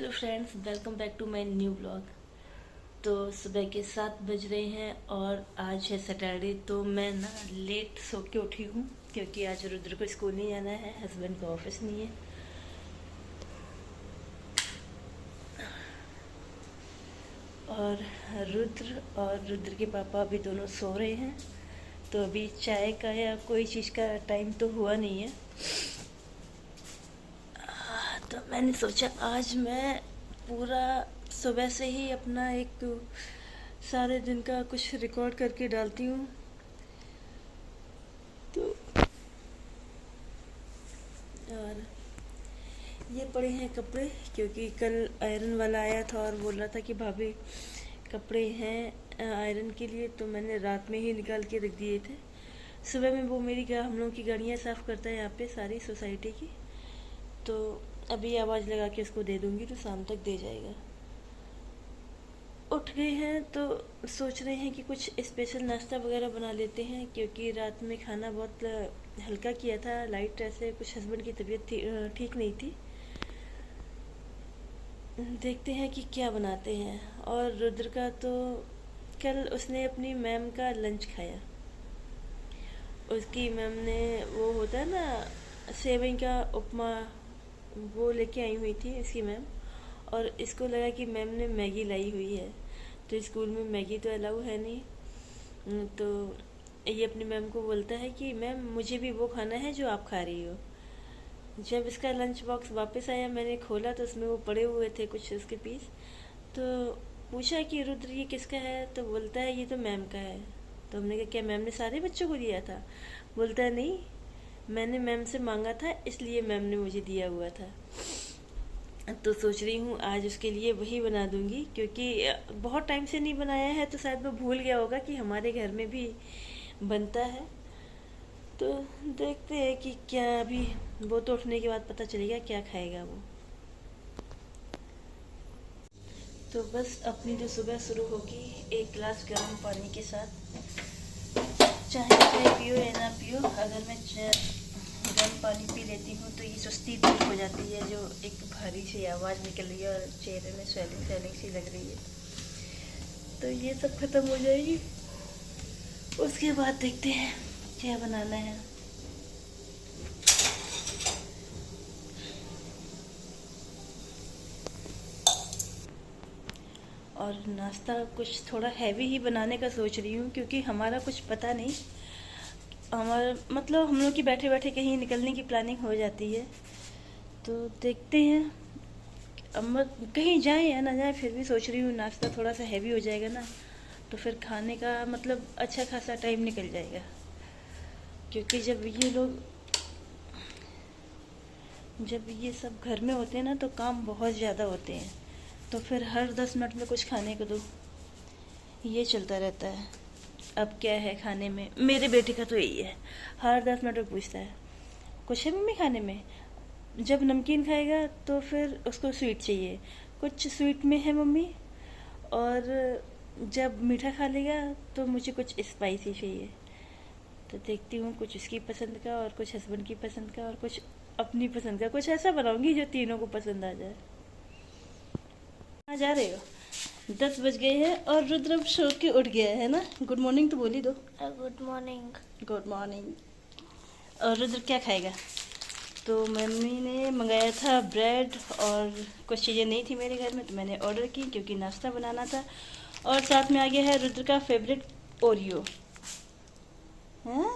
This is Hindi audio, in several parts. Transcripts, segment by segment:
Hello friends, welcome back to my new blog. तो सुबह के 7 बज रहे हैं और आज है सैटरडे। तो मैं ना लेट सो के उठी हूँ क्योंकि आज रुद्र को स्कूल नहीं जाना है, हस्बैंड को ऑफिस नहीं है। और रुद्र के पापा अभी दोनों सो रहे हैं। तो अभी चाय का या कोई चीज़ का टाइम तो हुआ नहीं है। तो मैंने सोचा आज मैं पूरा सुबह से ही अपना एक सारे दिन का कुछ रिकॉर्ड करके डालती हूँ। तो और ये पड़े हैं कपड़े, क्योंकि कल आयरन वाला आया था और बोल रहा था कि भाभी कपड़े हैं आयरन के लिए, तो मैंने रात में ही निकाल के रख दिए थे। सुबह में वो हम लोगों की गाड़ियाँ साफ़ करता है यहाँ पे सारी सोसाइटी की। तो अभी आवाज़ लगा के उसको दे दूँगी तो शाम तक दे जाएगा। उठ गए हैं तो सोच रहे हैं कि कुछ स्पेशल नाश्ता वगैरह बना लेते हैं, क्योंकि रात में खाना बहुत हल्का किया था, लाइट। ऐसे कुछ हस्बैंड की तबीयत ठीक नहीं थी। देखते हैं कि क्या बनाते हैं। और रुद्र का तो कल उसने अपनी मैम का लंच खाया। उसकी मैम ने वो होता है ना सेवई का उपमा, वो लेके आई हुई थी इसकी मैम। और इसको लगा कि मैम ने मैगी लाई हुई है, तो स्कूल में मैगी तो अलाउ है नहीं। तो ये अपनी मैम को बोलता है कि मैम मुझे भी वो खाना है जो आप खा रही हो। जब इसका लंच बॉक्स वापस आया, मैंने खोला तो उसमें वो पड़े हुए थे कुछ उसके पीस। तो पूछा कि रुद्र ये किसका है, तो बोलता है ये तो मैम का है। तो हमने कहा क्या मैम ने सारे बच्चों को दिया था? बोलता है नहीं, मैंने मैम से मांगा था इसलिए मैम ने मुझे दिया हुआ था। तो सोच रही हूँ आज उसके लिए वही बना दूंगी, क्योंकि बहुत टाइम से नहीं बनाया है तो शायद वो भूल गया होगा कि हमारे घर में भी बनता है। तो देखते हैं कि क्या, अभी वो तो उठने के बाद पता चलेगा क्या खाएगा वो। तो बस अपनी जो सुबह शुरू होगी एक गिलास गर्म पानी के साथ। चाहे चाय पियो या ना पियो, अगर मैं गर्म पानी पी लेती हूँ तो ये सुस्ती दूर हो जाती है, जो एक भारी सी आवाज़ निकल रही है और चेहरे में स्वेलिंग सी लग रही है, तो ये सब खत्म हो जाएगी। उसके बाद देखते हैं क्या बनाना है। और नाश्ता कुछ थोड़ा हैवी ही बनाने का सोच रही हूँ, क्योंकि हमारा कुछ पता नहीं, हमारा मतलब हम लोग की बैठे बैठे कहीं निकलने की प्लानिंग हो जाती है। तो देखते हैं, अब कहीं जाए या ना जाए, फिर भी सोच रही हूँ नाश्ता थोड़ा सा हैवी हो जाएगा ना, तो फिर खाने का मतलब अच्छा खासा टाइम निकल जाएगा। क्योंकि जब ये सब घर में होते हैं ना तो काम बहुत ज़्यादा होते हैं, तो फिर हर 10 मिनट में कुछ खाने को दो, ये चलता रहता है। अब क्या है खाने में, मेरे बेटे का तो यही है, हर 10 मिनट में पूछता है कुछ है मम्मी खाने में। जब नमकीन खाएगा तो फिर उसको स्वीट चाहिए, कुछ स्वीट में है मम्मी। और जब मीठा खा लेगा तो मुझे कुछ स्पाइसी चाहिए। तो देखती हूँ कुछ उसकी पसंद का और कुछ हस्बैंड की पसंद का और कुछ अपनी पसंद का, कुछ ऐसा बनाऊंगी जो तीनों को पसंद आ जाए। कहाँ जा रहे हो? 10 बज गए हैं और रुद्र अब सो के उठ गया है ना। गुड मॉर्निंग तो बोली दो। Good morning. Good morning. और रुद्र क्या खाएगा? तो मम्मी ने मंगाया था ब्रेड, और कुछ चीज़ें नहीं थी मेरे घर में तो मैंने ऑर्डर की, क्योंकि नाश्ता बनाना था। और साथ में आ गया है रुद्र का फेवरेट ओरियो। हाँ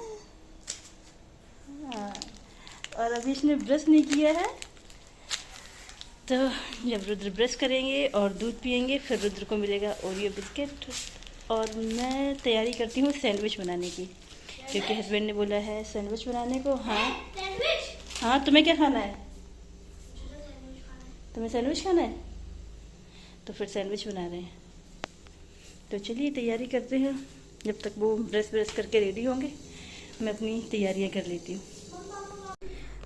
हाँ। और अभी इसने ब्रश नहीं किया है, तो जब रुद्र ब्रश करेंगे और दूध पियेंगे फिर रुद्र को मिलेगा ओरियो बिस्किट। और मैं तैयारी करती हूँ सैंडविच बनाने की, क्योंकि हस्बैंड ने बोला है सैंडविच बनाने को। हाँ हाँ, तुम्हें क्या खाना है? तुम्हें सैंडविच खाना है, तो फिर सैंडविच बना रहे हैं। तो चलिए तैयारी करते हैं, जब तक वो ब्रश करके रेडी होंगे मैं अपनी तैयारियां कर लेती हूँ।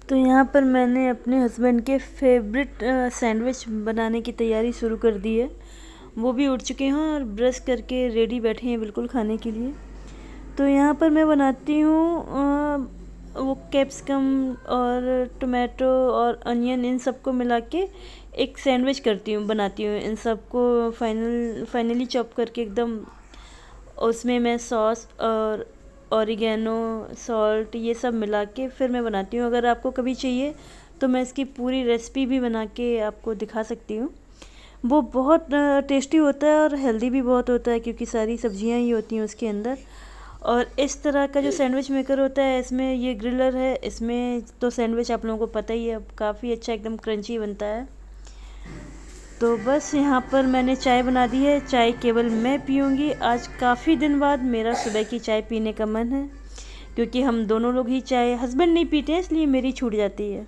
तो यहाँ पर मैंने अपने हस्बैंड के फेवरेट सैंडविच बनाने की तैयारी शुरू कर दी है। वो भी उठ चुके हैं और ब्रश करके रेडी बैठे हैं बिल्कुल खाने के लिए। तो यहाँ पर मैं बनाती हूँ वो कैप्सिकम और टोमेटो और अनियन, इन सबको मिला के एक सैंडविच करती हूँ, बनाती हूँ इन सबको फाइनली चॉप करके एकदम। उसमें मैं सॉस और ऑरिगेनो, सॉल्ट ये सब मिला के फिर मैं बनाती हूँ। अगर आपको कभी चाहिए तो मैं इसकी पूरी रेसिपी भी बना के आपको दिखा सकती हूँ। वो बहुत टेस्टी होता है और हेल्दी भी बहुत होता है, क्योंकि सारी सब्जियां ही होती हैं उसके अंदर। और इस तरह का जो सैंडविच मेकर होता है, इसमें ये ग्रिलर है, इसमें तो सैंडविच आप लोगों को पता ही है, काफ़ी अच्छा एकदम क्रंची बनता है। तो बस यहाँ पर मैंने चाय बना दी है। चाय केवल मैं पीऊँगी आज। काफ़ी दिन बाद मेरा सुबह की चाय पीने का मन है, क्योंकि हम दोनों लोग ही चाय, हस्बैंड नहीं पीते हैं इसलिए मेरी छूट जाती है।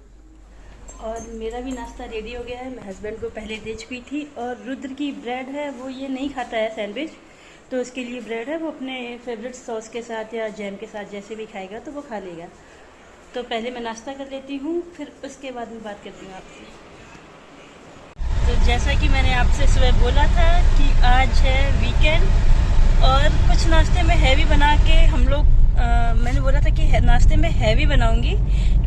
और मेरा भी नाश्ता रेडी हो गया है। मैं हस्बैंड को पहले दे चुकी थी। और रुद्र की ब्रेड है, वो ये नहीं खाता है सैंडविच, तो उसके लिए ब्रेड है, वो अपने फेवरेट सॉस के साथ या जैम के साथ जैसे भी खाएगा तो वो खा लेगा। तो पहले मैं नाश्ता कर लेती हूँ, फिर उसके बाद में बात करती हूँ आपसे। तो जैसा कि मैंने आपसे सुबह बोला था कि आज है वीकेंड, और कुछ नाश्ते में हैवी बना के हम लोग मैंने बोला था कि नाश्ते में हैवी बनाऊंगी,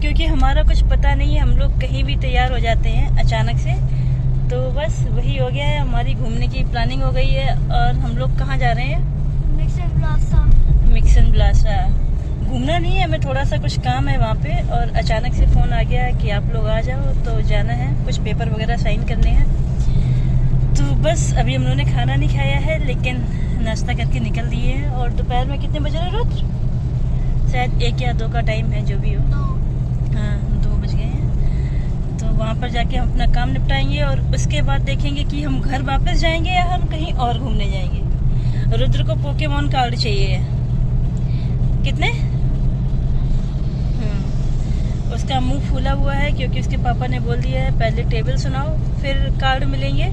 क्योंकि हमारा कुछ पता नहीं है, हम लोग कहीं भी तैयार हो जाते हैं अचानक से। तो बस वही हो गया है, हमारी घूमने की प्लानिंग हो गई है। और हम लोग कहाँ जा रहे हैं? मिक्सन ब्लासा। घूमना नहीं है, हमें थोड़ा सा कुछ काम है वहाँ पे, और अचानक से फ़ोन आ गया कि आप लोग आ जाओ, तो जाना है, कुछ पेपर वगैरह साइन करने हैं। तो बस अभी हम लोगों ने खाना नहीं खाया है, लेकिन नाश्ता करके निकल दिए हैं। और दोपहर में कितने बज रहे हैं रुद्र? शायद 1 या 2 का टाइम है, जो भी हो। हाँ, 2 बज गए हैं। तो वहाँ पर जाके हम अपना काम निपटाएंगे, और उसके बाद देखेंगे कि हम घर वापस जाएंगे या हम कहीं और घूमने जाएंगे। रुद्र को पोकेमॉन कार्ड चाहिए। कितने? उसका मुंह फूला हुआ है, क्योंकि उसके पापा ने बोल दिया है पहले टेबल सुनाओ फिर कार्ड मिलेंगे।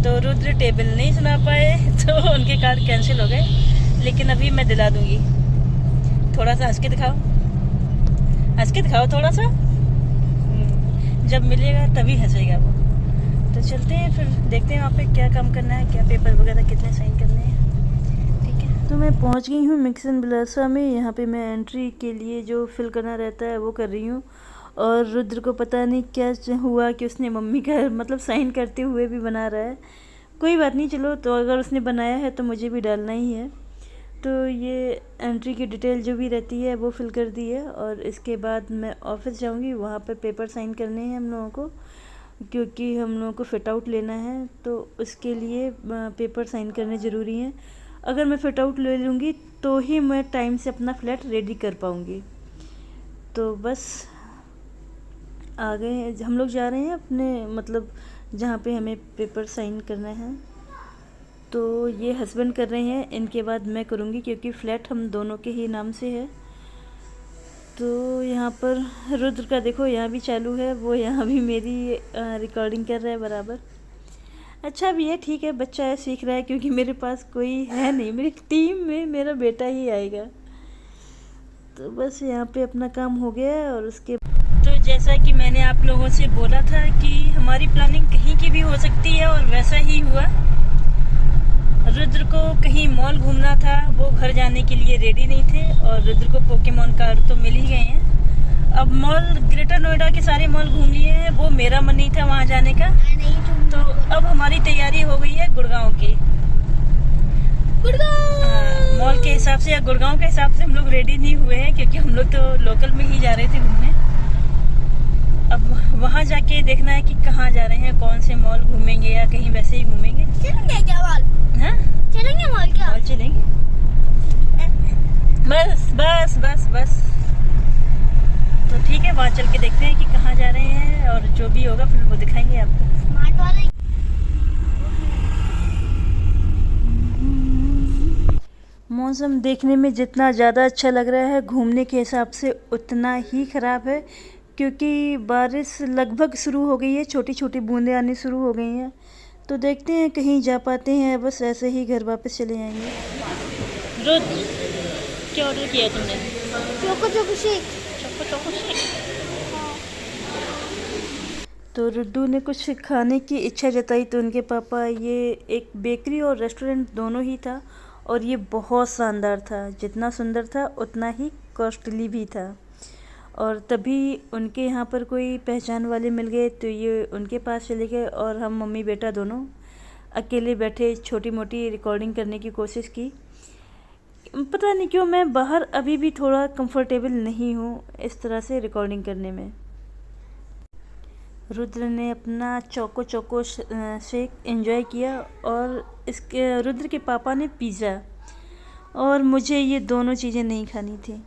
तो रुद्र टेबल नहीं सुना पाए तो उनके कार्ड कैंसिल हो गए। लेकिन अभी मैं दिला दूंगी। थोड़ा सा हंस के दिखाओ, हंस के दिखाओ थोड़ा सा। जब मिलेगा तभी हंसेगा वो। तो चलते हैं, फिर देखते हैं वहाँ पे क्या काम करना है, क्या पेपर वगैरह कितने साइन करने हैं। ठीक है, तो मैं पहुँच गई हूँ मिक्सन ब्लासा में। यहाँ पे मैं एंट्री के लिए जो फिल करना रहता है वो कर रही हूँ। और रुद्र को पता नहीं क्या हुआ कि उसने मम्मी का मतलब साइन करते हुए भी बना रहा है। कोई बात नहीं, चलो, तो अगर उसने बनाया है तो मुझे भी डालना ही है। तो ये एंट्री की डिटेल जो भी रहती है वो फिल कर दी है। और इसके बाद मैं ऑफिस जाऊंगी, वहाँ पे पेपर साइन करने हैं हम लोगों को, क्योंकि हम लोगों को फ़िट आउट लेना है। तो उसके लिए पेपर साइन करने ज़रूरी हैं। अगर मैं फ़िट आउट ले लूँगी तो ही मैं टाइम से अपना फ्लैट रेडी कर पाऊँगी। तो बस आ गए, हम लोग जा रहे हैं अपने मतलब जहाँ पे हमें पेपर साइन करना है। तो ये हस्बैंड कर रहे हैं, इनके बाद मैं करूँगी, क्योंकि फ़्लैट हम दोनों के ही नाम से है। तो यहाँ पर रुद्र का देखो यहाँ भी चालू है, वो यहाँ भी मेरी रिकॉर्डिंग कर रहा है बराबर। अच्छा भी है, ठीक है, बच्चा है, सीख रहा है, क्योंकि मेरे पास कोई है नहीं, मेरी टीम में मेरा बेटा ही आएगा। तो बस यहाँ पे अपना काम हो गया है। और उसके तो जैसा कि मैंने आप लोगों से बोला था कि हमारी प्लानिंग कहीं की भी हो सकती है, और वैसा ही हुआ। रुद्र को कहीं मॉल घूमना था, वो घर जाने के लिए रेडी नहीं थे, और रुद्र को पोकेमॉन कार्ड तो मिल ही गए हैं। अब मॉल, ग्रेटर नोएडा के सारे मॉल घूम लिए हैं, वो मेरा मन नहीं था वहाँ जाने का। तो अब हमारी तैयारी हो गई है गुड़गांव की। मॉल के हिसाब से या गुड़गांव के हिसाब से हम लोग रेडी नहीं हुए हैं, क्योंकि हम लोग तो लोकल में ही जा रहे थे घूमने। अब वहाँ जाके देखना है कि कहाँ जा रहे हैं, कौन से मॉल घूमेंगे या कहीं वैसे ही घूमेंगे। चलेंगे क्या मॉल? हाँ, चलेंगे मॉल क्या? मॉल चलेंगे। बस बस बस बस। तो ठीक है, वहाँ चल के देखते हैं कि कहाँ जा रहे हैं, और जो भी होगा फिर वो दिखाएंगे आपको। स्मार्ट वाला मौसम देखने में जितना ज़्यादा अच्छा लग रहा है, घूमने के हिसाब से उतना ही ख़राब है, क्योंकि बारिश लगभग शुरू हो गई है, छोटी छोटी बूंदें आनी शुरू हो गई हैं। तो देखते हैं कहीं जा पाते हैं, बस ऐसे ही घर वापस चले जाएंगे। रुद्र, क्या ऑर्डर किया तुमने? Choco choco shake. Choco choco shake. तो रुद्दू ने कुछ खाने की इच्छा जताई, तो उनके पापा, ये एक बेकरी और रेस्टोरेंट दोनों ही था, और ये बहुत शानदार था। जितना सुंदर था उतना ही कॉस्टली भी था। और तभी उनके यहाँ पर कोई पहचान वाले मिल गए तो ये उनके पास चले गए और हम मम्मी बेटा दोनों अकेले बैठे छोटी मोटी रिकॉर्डिंग करने की कोशिश की। पता नहीं क्यों मैं बाहर अभी भी थोड़ा कंफर्टेबल नहीं हूँ इस तरह से रिकॉर्डिंग करने में। रुद्र ने अपना चोको चोको शेक एंजॉय किया और इसके रुद्र के पापा ने पिज़्ज़ा, और मुझे ये दोनों चीज़ें नहीं खानी थी।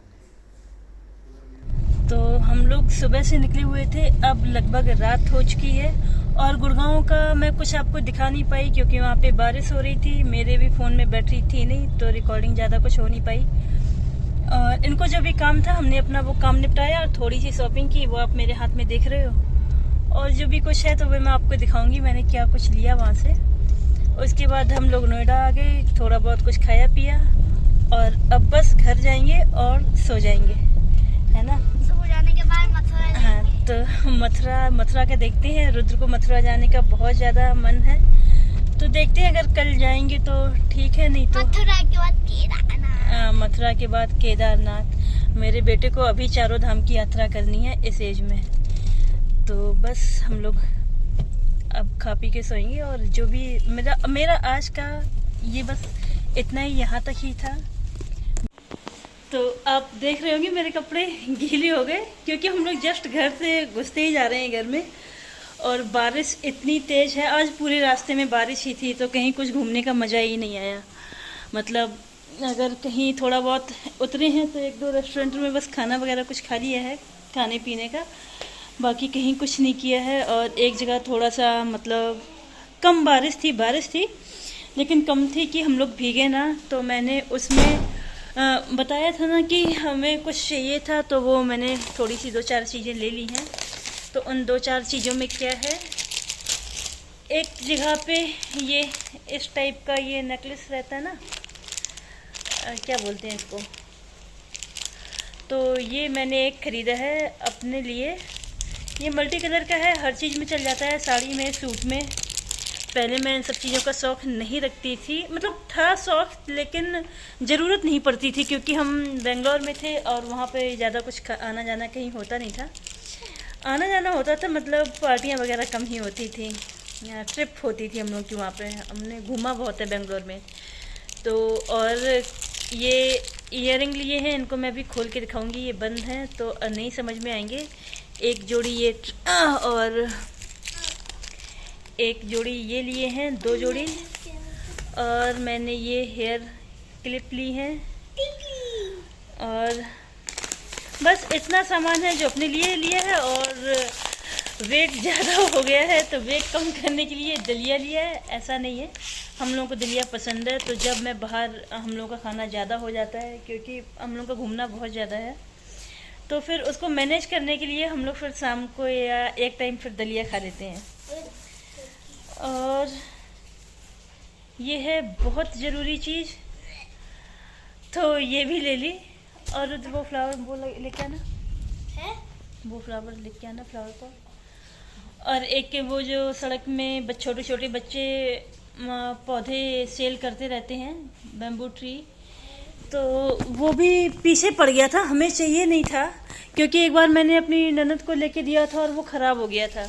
तो हम लोग सुबह से निकले हुए थे, अब लगभग रात हो चुकी है और गुड़गांव का मैं कुछ आपको दिखा नहीं पाई क्योंकि वहाँ पे बारिश हो रही थी, मेरे भी फ़ोन में बैटरी थी नहीं तो रिकॉर्डिंग ज़्यादा कुछ हो नहीं पाई। और इनको जो भी काम था हमने अपना वो काम निपटाया और थोड़ी सी शॉपिंग की, वो आप मेरे हाथ में देख रहे हो। और जो भी कुछ है तो वो मैं आपको दिखाऊंगी मैंने क्या कुछ लिया वहाँ से। उसके बाद हम लोग नोएडा आ गए, थोड़ा बहुत कुछ खाया पिया और अब बस घर जाएंगे और सो जाएंगे, है ना। सो जाने के बाद मथुरा जाएंगे। हाँ, तो मथुरा के देखते हैं। रुद्र को मथुरा जाने का बहुत ज़्यादा मन है, तो देखते हैं अगर कल जाएंगे तो ठीक है, नहीं तो मथुरा के बाद केदारनाथ। मथुरा के बाद केदारनाथ। मेरे बेटे को अभी चारों धाम की यात्रा करनी है इस एज में, तो बस हम लोग अब खा पी के सोएंगे। और जो भी मेरा आज का ये बस इतना ही, यहाँ तक ही था। तो आप देख रहे होंगे मेरे कपड़े गीले हो गए क्योंकि हम लोग जस्ट घर से घुसते ही जा रहे हैं घर में, और बारिश इतनी तेज है। आज पूरे रास्ते में बारिश ही थी तो कहीं कुछ घूमने का मज़ा ही नहीं आया। मतलब अगर कहीं थोड़ा बहुत उतरे हैं तो एक दो रेस्टोरेंट में बस खाना वगैरह कुछ खा लिया है खाने पीने का, बाकी कहीं कुछ नहीं किया है। और एक जगह थोड़ा सा मतलब कम बारिश थी लेकिन कम थी कि हम लोग भीगे ना, तो मैंने उसमें बताया था ना कि हमें कुछ चाहिए था, तो वो मैंने थोड़ी सी 2-4 चीज़ें ले ली हैं। तो उन 2-4 चीज़ों में क्या है, एक जगह पे ये इस टाइप का ये नेकलेस रहता है ना, क्या बोलते हैं इसको, तो ये मैंने एक ख़रीदा है अपने लिए। ये मल्टी कलर का है, हर चीज़ में चल जाता है, साड़ी में, सूट में। पहले मैं इन सब चीज़ों का शौक़ नहीं रखती थी, मतलब था शौक़ लेकिन ज़रूरत नहीं पड़ती थी क्योंकि हम बेंगलोर में थे और वहाँ पे ज़्यादा कुछ आना जाना कहीं होता नहीं था। आना जाना होता था मतलब पार्टियाँ वगैरह कम ही होती थी, ट्रिप होती थी हम लोग की, वहाँ पे हमने घूमा बहुत है बेंगलोर में। तो और ये ईयरिंग लिए हैं, इनको मैं भी खोल के दिखाऊंगी, ये बंद हैं तो नहीं समझ में आएंगे। एक जोड़ी ये और एक जोड़ी ये लिए हैं, 2 जोड़ी, और मैंने ये हेयर क्लिप ली हैं, और बस इतना सामान है जो अपने लिए लिया है। और वेट ज़्यादा हो गया है तो वेट कम करने के लिए दलिया लिया है। ऐसा नहीं है, हम लोगों को दलिया पसंद है, तो जब मैं बाहर हम लोगों का खाना ज़्यादा हो जाता है क्योंकि हम लोगों का घूमना बहुत ज़्यादा है, तो फिर उसको मैनेज करने के लिए हम लोग फिर शाम को या एक टाइम फिर दलिया खा लेते हैं। और ये है बहुत ज़रूरी चीज़, तो ये भी ले ली। और वो फ्लावर वो लेके आना है, वो फ्लावर लेके आना, फ्लावर पॉट। और एक के वो जो सड़क में छोटे छोटे बच्चे पौधे सेल करते रहते हैं, बैम्बू ट्री, तो वो भी पीछे पड़ गया था, हमें चाहिए नहीं था क्योंकि एक बार मैंने अपनी ननद को लेके दिया था और वो ख़राब हो गया था।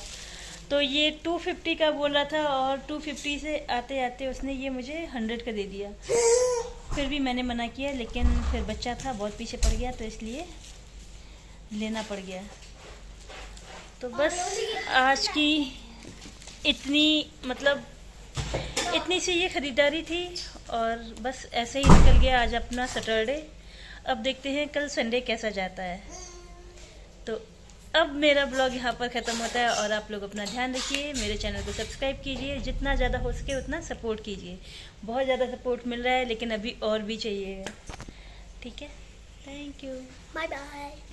तो ये 250 का बोला था और 250 से आते आते उसने ये मुझे 100 का दे दिया। फिर भी मैंने मना किया, लेकिन फिर बच्चा था बहुत पीछे पड़ गया तो इसलिए लेना पड़ गया। तो बस आज की इतनी सी ये ख़रीदारी थी और बस ऐसे ही निकल गया आज अपना सैटरडे। अब देखते हैं कल संडे कैसा जाता है। तो अब मेरा ब्लॉग यहाँ पर ख़त्म होता है और आप लोग अपना ध्यान रखिए, मेरे चैनल को सब्सक्राइब कीजिए, जितना ज़्यादा हो सके उतना सपोर्ट कीजिए। बहुत ज़्यादा सपोर्ट मिल रहा है लेकिन अभी और भी चाहिए, ठीक है। Thank you, bye bye.